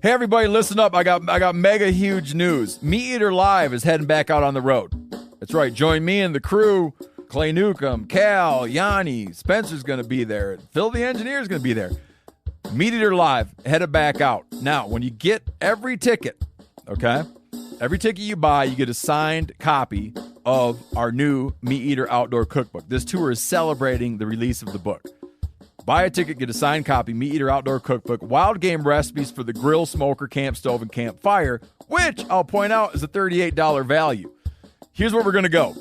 Hey, everybody, listen up. I got mega huge news. Meat Eater Live is heading back out on the road. That's right. Join me and the crew. Clay Newcomb, Cal, Yanni, Spencer's going to be there. Phil the Engineer's going to be there. Meat Eater Live, headed back out. Now, when you get every ticket, okay, every ticket you buy, you get a signed copy of our new Meat Eater Outdoor Cookbook. This tour is celebrating the release of the book. Buy a ticket, get a signed copy, Meat Eater Outdoor Cookbook, wild game recipes for the grill, smoker, camp stove, and campfire, which I'll point out is a $38 value. Here's where we're going to go.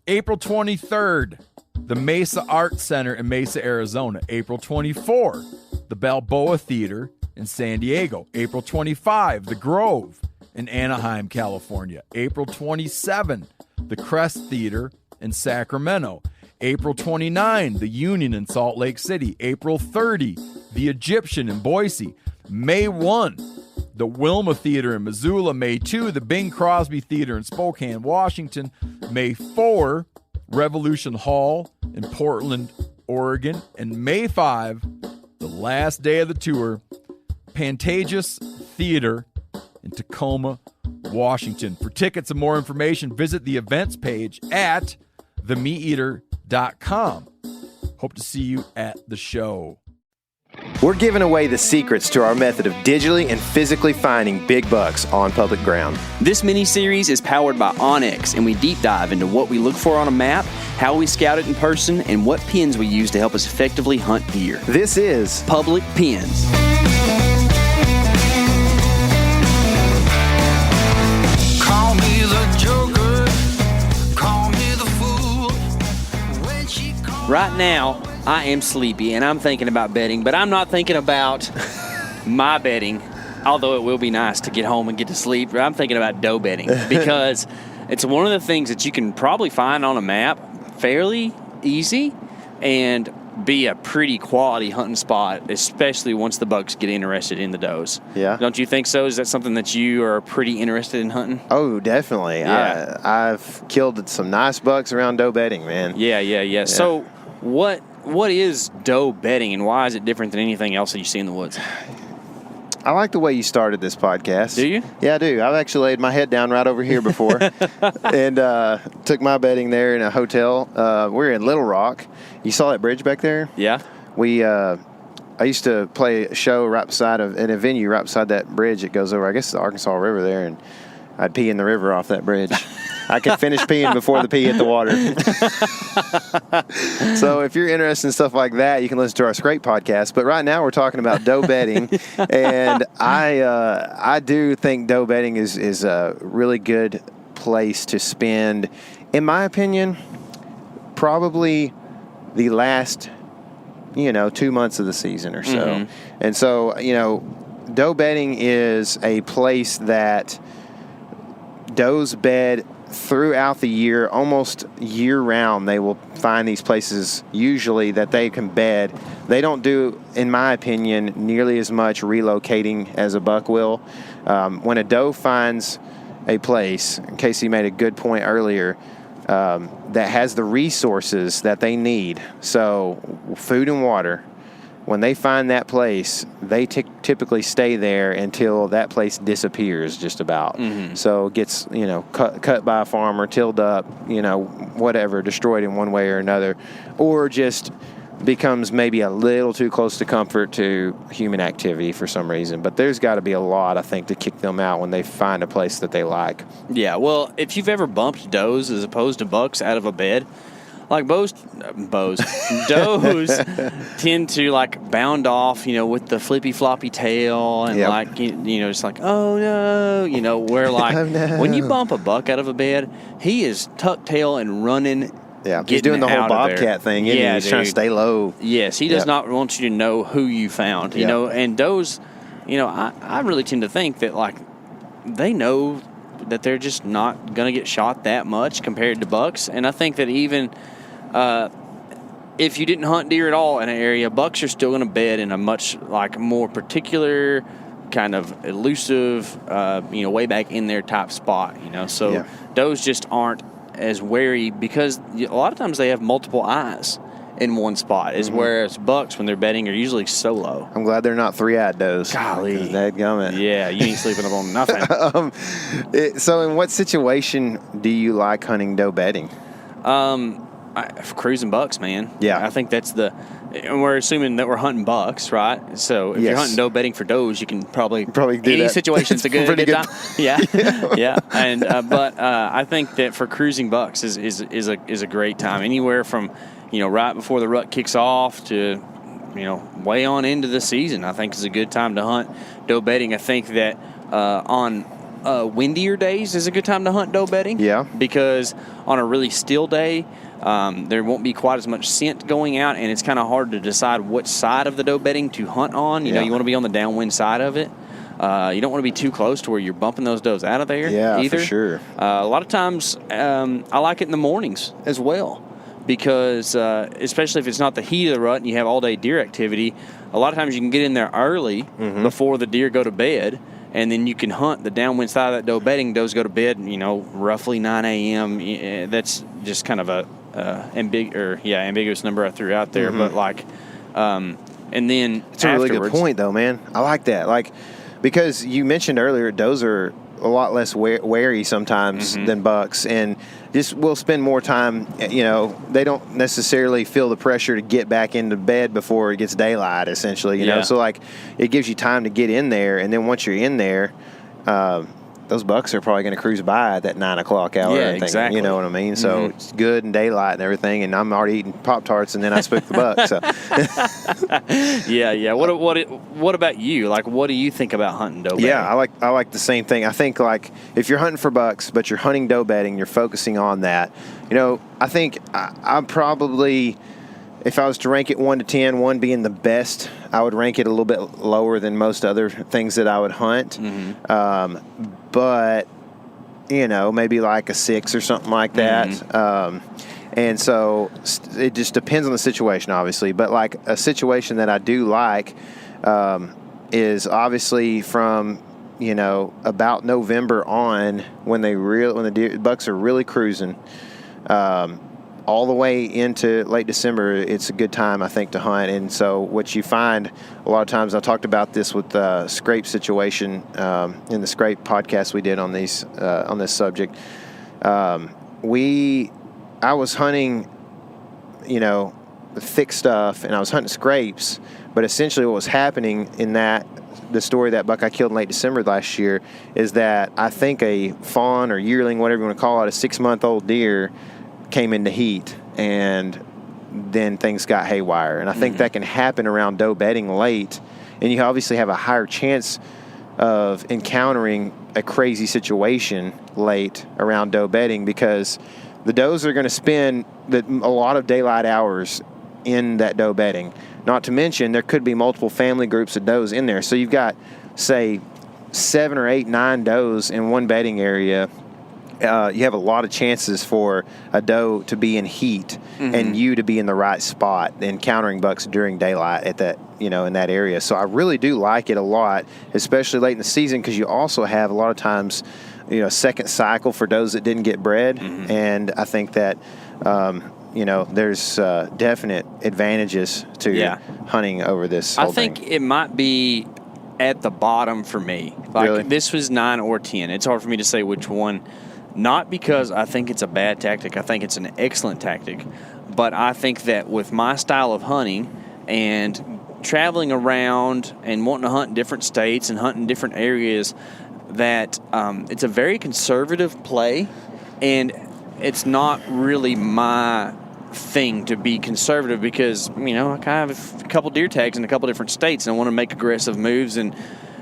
April 23rd, the Mesa Art Center in Mesa, Arizona. April 24, the Balboa Theater in San Diego. April 25, the Grove in Anaheim, California. April 27, the Crest Theater in Sacramento. April 29, the Union in Salt Lake City. April 30, the Egyptian in Boise. May 1, the Wilma Theater in Missoula. May 2, the Bing Crosby Theater in Spokane, Washington. May 4, Revolution Hall in Portland, Oregon. And May 5, the last day of the tour, Pantages Theater in Tacoma, Washington. For tickets and more information, visit the events page at themeateater.com. Hope to see you at the show. We're giving away the secrets to our method of digitally and physically finding big bucks on public ground. This mini-series is powered by Onyx, and we deep dive into what we look for on a map, how we scout it in person, and what pins we use to help us effectively hunt deer. This is Public Pins. Call me the Joker, call me the fool. When she calls Right now, I am sleepy, and I'm thinking about bedding, but I'm not thinking about my bedding, although it will be nice to get home and get to sleep. I'm thinking about doe bedding because it's one of the things that you can probably find on a map fairly easy and be a pretty quality hunting spot, especially once the bucks get interested in the does. Yeah. Don't you think so? Is that something that you are pretty interested in hunting? Oh, definitely. Yeah. I've killed some nice bucks around doe bedding, man. Yeah. So what is doe bedding, and why is it different than anything else that you see in the woods? I like the way you started this podcast. Do you? Yeah, I do. I've actually laid my head down right over here before and took my bedding there in a hotel. We're in Little Rock. You saw that bridge back there? Yeah. I used to play a show right beside in a venue right beside that bridge that goes over, I guess, the Arkansas River there, and I'd pee in the river off that bridge. I could finish peeing before the pee hit the water. So if you're interested in stuff like that, you can listen to our Scrape podcast. But right now we're talking about doe bedding, and I do think doe bedding is a really good place to spend, in my opinion, probably the last 2 months of the season or so. Mm-hmm. And so doe bedding is a place that does bed throughout the year, almost year-round. They will find these places usually that they can bed. They don't do, in my opinion, nearly as much relocating as a buck will. When a doe finds a place, K.C. made a good point earlier, that has the resources that they need, so food and water, when they find that place, they typically stay there until that place disappears just about. Mm-hmm. So it gets, cut by a farmer, tilled up, whatever, destroyed in one way or another, or just becomes maybe a little too close to comfort to human activity for some reason. But there's got to be a lot, I think, to kick them out when they find a place that they like. Yeah, well, if you've ever bumped does as opposed to bucks out of a bed, like does tend to bound off, with the flippy floppy tail and yep. It's like, oh no, where oh, no. When you bump a buck out of a bed, he is tuck tail and running. Yeah, he's doing the whole bobcat thing. Yeah, he's trying to stay low. Yes, he does not want you to know who you found. You know, and does, I really tend to think that they know that they're just not going to get shot that much compared to bucks, and I think that even if you didn't hunt deer at all in an area, bucks are still going to bed in a much more particular kind of elusive, way back in their type spot. Does just aren't as wary because a lot of times they have multiple eyes, in one spot. Is whereas bucks, when they're bedding, are usually solo. I'm glad they're not 3-eyed does. Golly. Dadgummit. Yeah, you ain't sleeping up on nothing. So in what situation do you like hunting doe bedding? Cruising bucks, man. Yeah. I think that's and we're assuming that we're hunting bucks, right? So if you're hunting doe bedding for does, you can probably do any that. situation's a good Pretty time. Yeah, yeah. And but I think that for cruising bucks is a great time. Anywhere from right before the rut kicks off to way on into the season, I think is a good time to hunt doe bedding. I think that on windier days is a good time to hunt doe bedding. Yeah. Because on a really still day, there won't be quite as much scent going out, and it's kind of hard to decide which side of the doe bedding to hunt on. You want to be on the downwind side of it. You don't want to be too close to where you're bumping those does out of there. Yeah, either. for sure. A lot of times, I like it in the mornings as well, because especially if it's not the heat of the rut and you have all day deer activity, a lot of times you can get in there early before the deer go to bed. And then you can hunt the downwind side of that doe bedding. Does go to bed, roughly 9 a.m. That's just kind of a ambiguous number I threw out there. But and then it's a really good point, though, man. I like that. Because you mentioned earlier, does are a lot less wary sometimes than bucks, and just will spend more time. They don't necessarily feel the pressure to get back into bed before it gets daylight. Essentially, so it gives you time to get in there, and then once you're in there, those bucks are probably going to cruise by at that 9 o'clock hour. Yeah, and exactly. You know what I mean? So it's good and daylight and everything, and I'm already eating Pop-Tarts, and then I spook the buck. So. Yeah. What about you? What do you think about hunting doe bedding? Yeah, I like the same thing. I think if you're hunting for bucks, but you're hunting doe bedding, you're focusing on that. I think I'm probably, if I was to rank it 1 to 10, 1 being the best, I would rank it a little bit lower than most other things that I would hunt. But maybe like a 6 or something like that. And so it just depends on the situation, obviously. But a situation that I do like is obviously from about November on, when the bucks are really cruising, all the way into late December. It's a good time, I think, to hunt. And so what you find a lot of times, I talked about this with the scrape situation in the scrape podcast we did on this subject. I was hunting, thick stuff, and I was hunting scrapes. But essentially what was happening in the story that buck I killed in late December last year is that I think a fawn or yearling, whatever you want to call it, a 6-month-old deer came into heat, and then things got haywire. And I think that can happen around doe bedding late, and you obviously have a higher chance of encountering a crazy situation late around doe bedding, because the does are going to spend a lot of daylight hours in that doe bedding. Not to mention, there could be multiple family groups of does in there. So you've got, say, 7 or 8, 9 does in one bedding area. You have a lot of chances for a doe to be in heat and you to be in the right spot, encountering bucks during daylight at that, in that area. So I really do like it a lot, especially late in the season, because you also have a lot of times, a second cycle for does that didn't get bred. And I think that, there's definite advantages to hunting over this whole thing. I think it might be at the bottom for me. Really? This was 9 or 10. It's hard for me to say which one. Not because I think it's a bad tactic. I think it's an excellent tactic. But I think that with my style of hunting and traveling around and wanting to hunt in different states and hunt in different areas, that it's a very conservative play. And it's not really my thing to be conservative, because, I kind of have a couple deer tags in a couple different states, and I want to make aggressive moves. And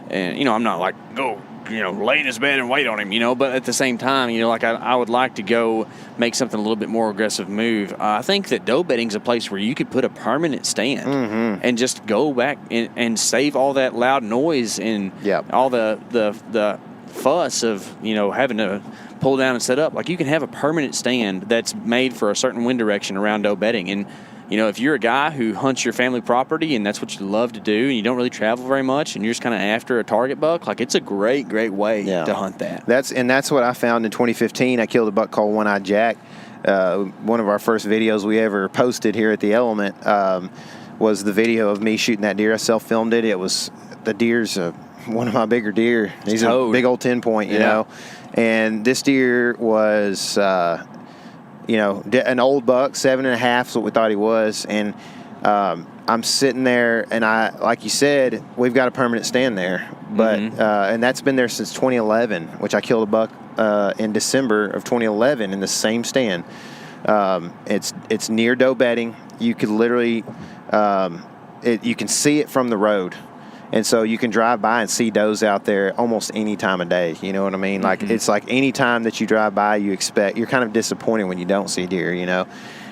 I'm not like, go, lay in his bed and wait on him, but at the same time, I would like to go make something a little bit more aggressive move. I think that doe bedding's a place where you could put a permanent stand and just go back and save all that loud noise and all the fuss of, having to pull down and set up. You can have a permanent stand that's made for a certain wind direction around doe bedding. And if you're a guy who hunts your family property and that's what you love to do, and you don't really travel very much, and you're just kind of after a target buck, it's a great way to hunt that. That's what I found in 2015. I killed a buck called One-Eyed Jack one of our first videos we ever posted here at the Element was the video of me shooting that deer. I self-filmed it. It was the deer's one of my bigger deer. He's a big old 10-point, you know. And this deer was, an old buck, 7.5 is what we thought he was. And I'm sitting there, and like you said, we've got a permanent stand there. But and that's been there since 2011, which I killed a buck in December of 2011 in the same stand. It's near doe bedding. You could literally, you can see it from the road. And so you can drive by and see does out there almost any time of day. You know what I mean? Like, it's like any time that you drive by, you're kind of disappointed when you don't see deer, you know?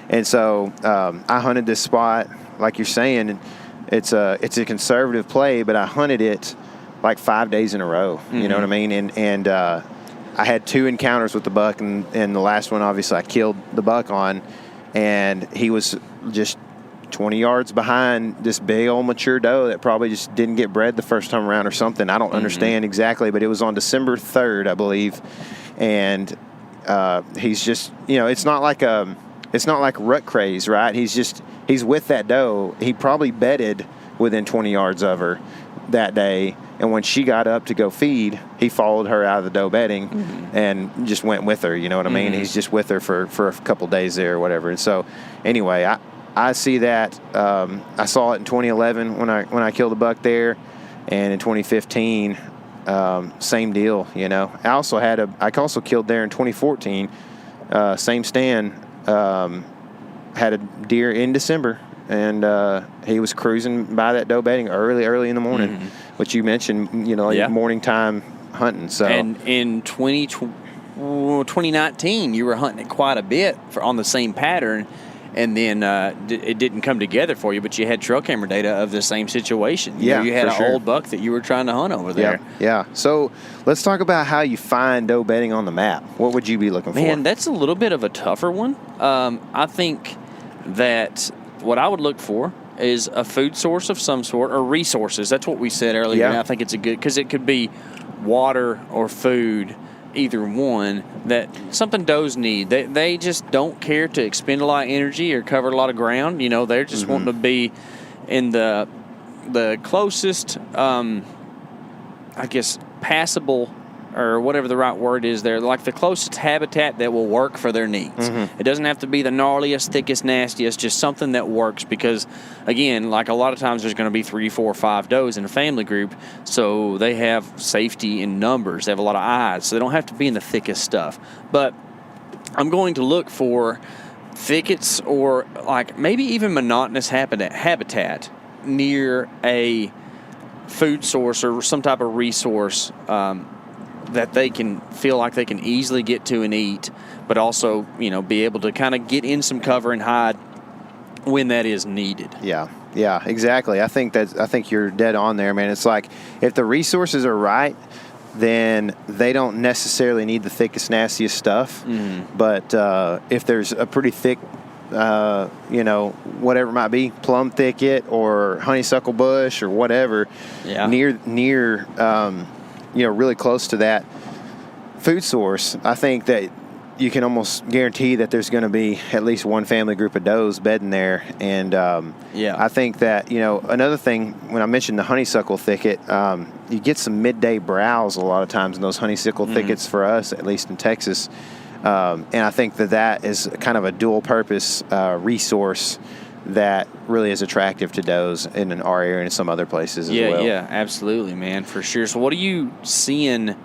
And so I hunted this spot, like you're saying, it's a conservative play, but I hunted it like 5 days in a row. You know what I mean? And I had 2 encounters with the buck, and the last one, obviously, I killed the buck on, and he was just 20 yards behind this big old mature doe that probably just didn't get bred the first time around or something. I don't understand exactly, but it was on December 3rd, I believe. And he's just, it's not like rut craze, right? He's with that doe. He probably bedded within 20 yards of her that day. And when she got up to go feed, he followed her out of the doe bedding and just went with her. You know what I mean? He's just with her for a couple days there or whatever. And so anyway, I see that. I saw it in 2011 when I killed a buck there, and in 2015, same deal. I also killed there in 2014, same stand. Had a deer in December, and he was cruising by that doe bedding early in the morning, which you mentioned. Morning time hunting. So and in 2019, you were hunting it quite a bit on the same pattern. And then it didn't come together for you, but you had trail camera data of the same situation. You had an old buck that you were trying to hunt over there. Yeah. So let's talk about how you find doe bedding on the map. What would you be looking for? Man, that's a little bit of a tougher one. I think that what I would look for is a food source of some sort, or resources. That's what we said earlier. Yeah. And I think it's because it could be water or food, either one, that something does need. They just don't care to expend a lot of energy or cover a lot of ground. They're just wanting to be in the closest, passable, or whatever the right word is there, like the closest habitat that will work for their needs. It doesn't have to be the gnarliest, thickest, nastiest, just something that works, because, again, like a lot of times there's going to be 3, 4, 5 does in a family group, so they have safety in numbers. They have a lot of eyes, so they don't have to be in the thickest stuff. But I'm going to look for thickets, or like maybe even monotonous habitat near a food source or some type of resource that they can feel like they can easily get to and eat, but also, be able to kind of get in some cover and hide when that is needed. Yeah, exactly. I think you're dead on there, man. It's like, if the resources are right, then they don't necessarily need the thickest, nastiest stuff. But if there's a pretty thick, whatever it might be, plum thicket or honeysuckle bush or whatever, near really close to that food source, I think that you can almost guarantee that there's going to be at least one family group of does bedding there. And I think that, another thing, when I mentioned the honeysuckle thicket, you get some midday browse a lot of times in those honeysuckle thickets for us, at least in Texas. And I think that is kind of a dual purpose resource that really is attractive to does in our area and some other places as well. Yeah, absolutely, man, for sure. So what are you seeing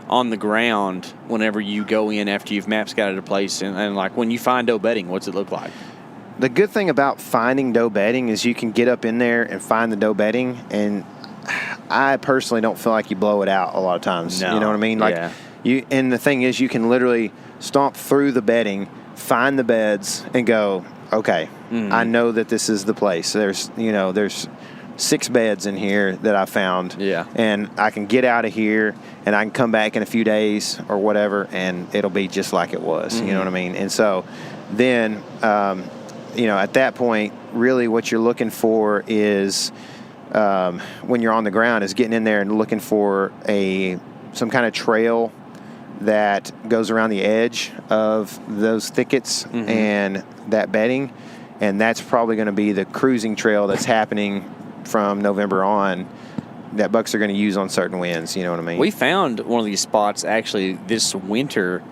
on the ground whenever you go in after you've map scouted a place, and like when you find doe bedding, what's it look like? The good thing about finding doe bedding is you can get up in there and find the doe bedding, and I personally don't feel like you blow it out a lot of times. No. You know what I mean? Like and the thing is, you can literally stomp through the bedding, find the beds, and go, okay, I know that this is the place. There's 6 beds in here that I found. Yeah. And I can get out of here, and I can come back in a few days or whatever, and it'll be just like it was. You know what I mean? And so then, at that point, really what you're looking for is, when you're on the ground, is getting in there and looking for some kind of trail that goes around the edge of those thickets and that bedding, and that's probably going to be the cruising trail that's happening from November on that bucks are going to use on certain winds. You know what I mean? We found one of these spots actually this winter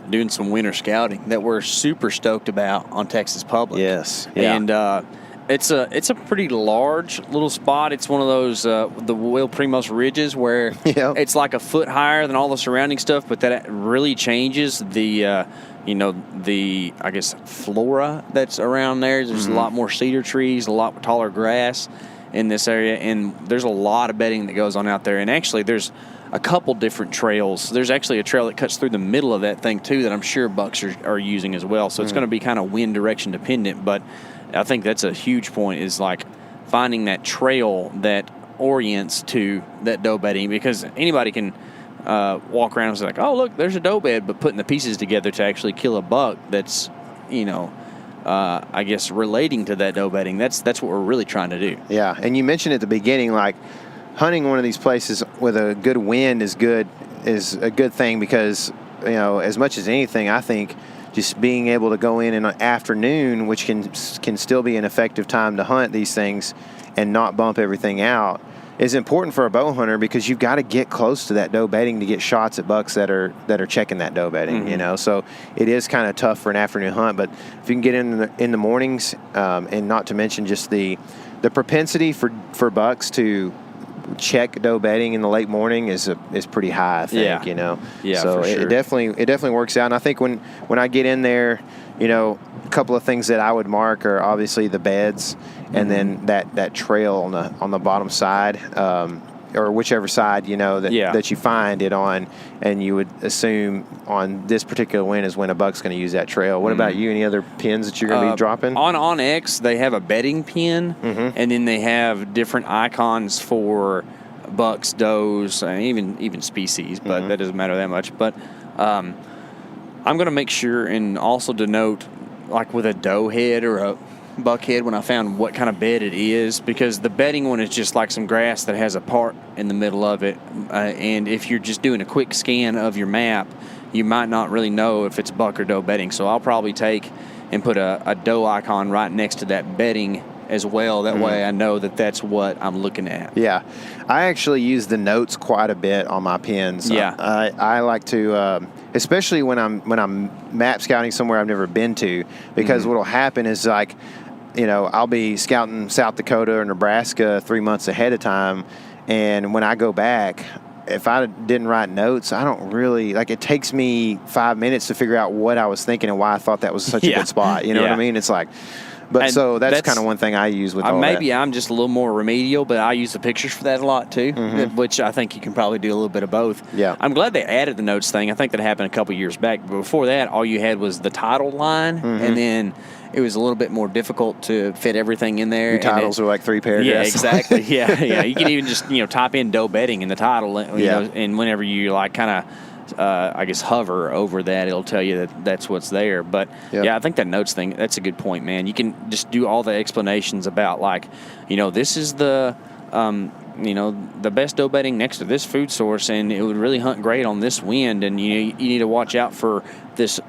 doing some winter scouting that we're super stoked about on Texas Public. Yes. Yeah. And it's a pretty large little spot. It's one of those the Will Primos ridges where it's like a foot higher than all the surrounding stuff, but that really changes the the I guess flora that's around there. There's a lot more cedar trees, a lot taller grass in this area, and there's a lot of bedding that goes on out there. And actually, there's a couple different trails. There's actually a trail that cuts through the middle of that thing too that I'm sure bucks are using as well. So it's going to be kind of wind direction dependent, but I think that's a huge point, is like finding that trail that orients to that doe bedding, because anybody can walk around and say like, oh, look, there's a doe bed, but putting the pieces together to actually kill a buck that's, I guess relating to that doe bedding, that's what we're really trying to do. Yeah, and you mentioned at the beginning, like hunting one of these places with a good wind is a good thing, because, as much as anything, I think just being able to go in an afternoon, which can still be an effective time to hunt these things and not bump everything out, is important for a bow hunter, because you've got to get close to that doe bedding to get shots at bucks that are checking that doe bedding. So it is kind of tough for an afternoon hunt. But if you can get in the mornings, and not to mention just the propensity for bucks to check doe bedding in the late morning is pretty high, I think. Yeah, so for sure. it definitely works out. And I think when I get in there, a couple of things that I would mark are obviously the beds, and then that trail on the bottom side, or whichever side that you find it on, and you would assume on this particular wind is when a buck's going to use that trail. What about you? Any other pins that you're going to be dropping? On X, they have a bedding pin, and then they have different icons for bucks, does, and even species, but that doesn't matter that much. But I'm going to make sure and also denote, like with a doe head or a buck head, when I found what kind of bed it is, because the bedding one is just like some grass that has a part in the middle of it, and if you're just doing a quick scan of your map, you might not really know if it's buck or doe bedding. So I'll probably take and put a doe icon right next to that bedding as well. That way I know that that's what I'm looking at. Yeah. I actually use the notes quite a bit on my pins. Yeah. I like to, especially when I'm map scouting somewhere I've never been to, because what'll happen is like, I'll be scouting South Dakota or Nebraska 3 months ahead of time, and when I go back, if I didn't write notes, I don't really, it takes me 5 minutes to figure out what I was thinking and why I thought that was such a good spot. You know what I mean? It's like, but and so that's kind of one thing I use with all maybe that. I'm just a little more remedial, but I use the pictures for that a lot too, which I think you can probably do a little bit of both. Yeah. I'm glad they added the notes thing. I think that happened a couple years back. But before that, all you had was the title line, and then it was a little bit more difficult to fit everything in there. Your titles are like 3 paragraphs. Yeah, exactly. Yeah. You can even just type in doe bedding in the title, and whenever you kind of I guess hover over that, it'll tell you that that's what's there. But I think that notes thing, that's a good point, man. You can just do all the explanations about this is the the best doe bedding next to this food source, and it would really hunt great on this wind, and you need to watch out for this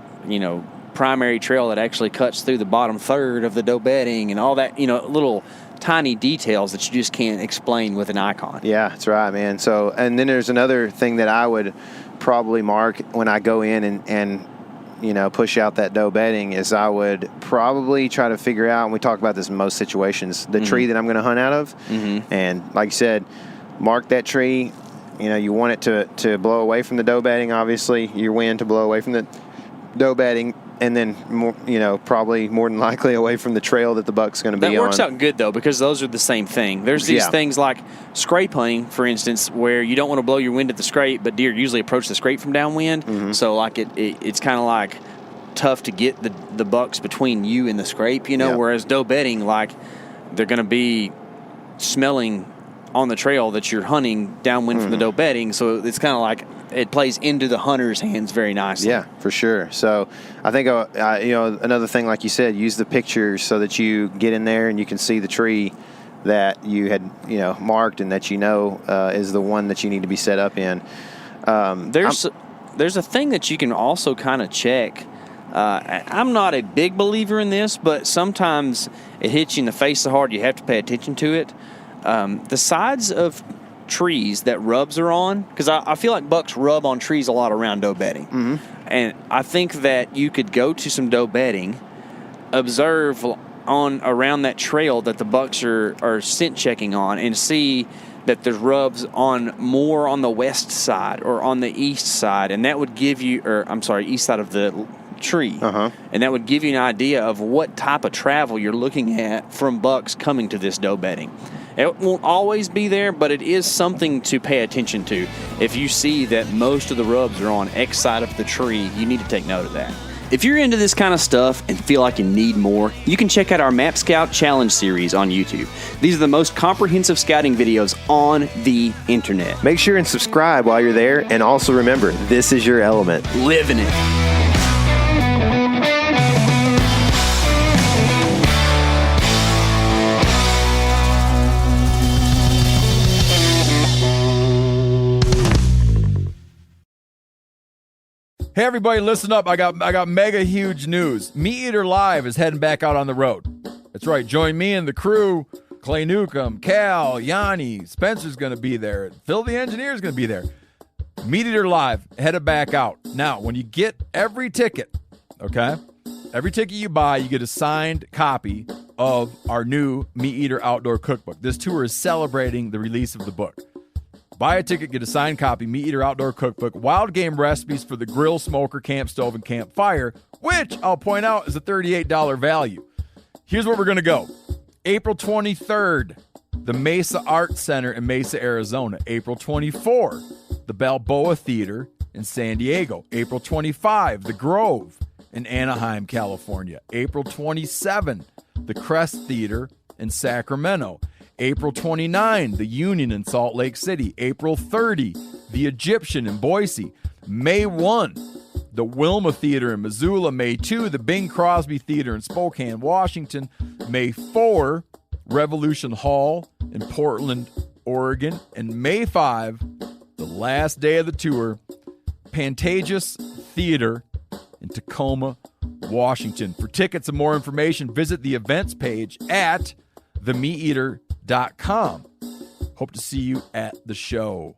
primary trail that actually cuts through the bottom third of the doe bedding, and all that little tiny details that you just can't explain with an icon. Yeah, that's right, man. So, and then there's another thing that I would probably mark when I go in and push out that doe bedding, is I would probably try to figure out, and we talk about this in most situations, the tree that I'm going to hunt out of. And like you said, mark that tree. You want it to blow away from the doe bedding, obviously, your wind to blow away from the doe bedding, and then probably more than likely away from the trail that the buck's going to be on. That works out good though, because those are the same thing. There's these things like scrape hunting, for instance, where you don't want to blow your wind at the scrape, but deer usually approach the scrape from downwind. So it's kind of like tough to get the bucks between you and the scrape, whereas doe bedding, they're going to be smelling on the trail that you're hunting downwind from the doe bedding, so it's kind of like it plays into the hunter's hands very nicely. Yeah, for sure. So I think another thing, like you said, use the pictures so that you get in there and you can see the tree that you had marked and that is the one that you need to be set up in. there's a thing that you can also kind of check. I'm not a big believer in this, but sometimes it hits you in the face so hard you have to pay attention to it. The sides of trees that rubs are on, because I feel like bucks rub on trees a lot around doe bedding. Mm-hmm. And I think that you could go to some doe bedding, observe on around that trail that the bucks are scent checking on, and see that there's rubs on more on the west side or on the east side, and that would give you, east side of the tree, and that would give you an idea of what type of travel you're looking at from bucks coming to this doe bedding. It won't always be there, but it is something to pay attention to. If you see that most of the rubs are on X side of the tree, you need to take note of that. If you're into this kind of stuff and feel like you need more, you can check out our Map Scout Challenge series on YouTube. These are the most comprehensive scouting videos on the internet. Make sure and subscribe while you're there, and also remember, this is your element. Live in it. Hey everybody, listen up. I got mega huge news. Meat Eater Live is heading back out on the road. That's right. Join me and the crew. Clay Newcomb, Cal, Yanni, Spencer's going to be there. Phil the engineer's going to be there. Meat Eater Live headed back out. Now, when you get every ticket, okay? Every ticket you buy, you get a signed copy of our new Meat Eater Outdoor Cookbook. This tour is celebrating the release of the book. Buy a ticket, get a signed copy, Meat Eater Outdoor Cookbook, wild game recipes for the grill, smoker, camp stove, and campfire, which I'll point out is a $38 value. Here's where we're going to go. April 23rd, the Mesa Art Center in Mesa, Arizona. April 24, the Balboa Theater in San Diego. April 25, the Grove in Anaheim, California. April 27, the Crest Theater in Sacramento. April 29, the Union in Salt Lake City. April 30, the Egyptian in Boise. May 1, the Wilma Theater in Missoula. May 2, the Bing Crosby Theater in Spokane, Washington. May 4, Revolution Hall in Portland, Oregon. And May 5, the last day of the tour, Pantages Theater in Tacoma, Washington. For tickets and more information, visit the events page at themeateater.com. Hope to see you at the show.